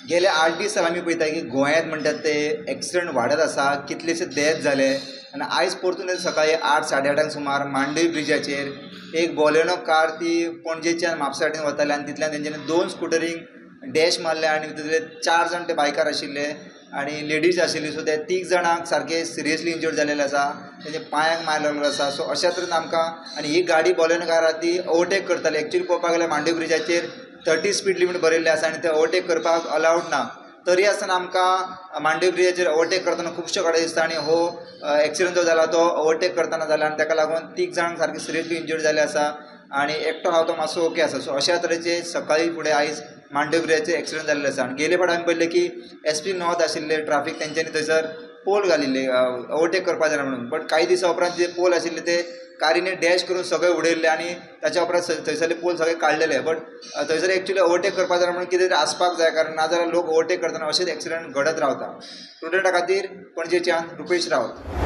गेल्या 8 दीस आमी पळयता की गोंयांत म्हणटात ते एक्सिडंट वाडत आसा, कितलेशे डेथ जाले आनी आयज परतून सकाळी 8-8:30 सुमार मांडवी ब्रिजाचेर एक बॉलेनो कार ती पणजेच्यान म्हापसा सायडीन वताली आनी तितल्यान तेंच्यांनी 2 स्कुटरींक डॅश मारले आनी तितूंतले 4 जाण ते बायकार आशिल्ले आनी लेडीज आशिल्ली. सो ते 3 जाणांक सारके सिरियसली इंजर्ड जाल्ले आसा, तेंच्या पांयांक मार लागलेलो आसा. सो अशा तरेन आमकां आनी ही गाडी बॉलेनो कार आहा ती ओवरटेक करताली. एक्चुअली पळोवपाक गेल्यार मांडवी ब्रिजाचेर 30 स्पीड लिमीट बरयल्लें आसा आनी ते ओवरटेक करपाक अलावड ना. तरी आसतना आमकां मांडवी ब्रिजाचेर ओवरटेक करतना खुबश्यो गाडयो दिसता आनी हो एक्सिडंट जो जाला तो ओवरटेक करतना जाला आनी ताका लागून 3 जाण सारके सिरियसली इंजर्ड जाल्ले आसा आनी एकटो आहा तो मातसो ओके आसा. सो अशा तरेचे सकाळी फुडें आयज मांडवी ब्रिजाचेर एक्सिडंट जाल्ले आसा. आनी गेले फावट आमी पळयलें की SP नॉर्थ आशिल्ले ट्राफीक तेंच्यांनी थंयसर पोल घालिल्ले ओवरटेक करपा जाय म्हणून. बट कांय दिसा उपरांत जे पोल आशिल्ले ते कारीने डॅश करून सगळे उडयल्ले आनी ताच्या उपरांत थंयसरले पोल सगळे काडलेले. बट थंयसर एक्चुअली ओवरटेक करपा जाय म्हणून कितें तरी आसपाक जाय, कारण नाजाल्यार लोक ओवरटेक करतना अशेंच एक्सिडंट घडत रावता. स्टुडंटा खातीर पणजेच्यान रुपेश रावत.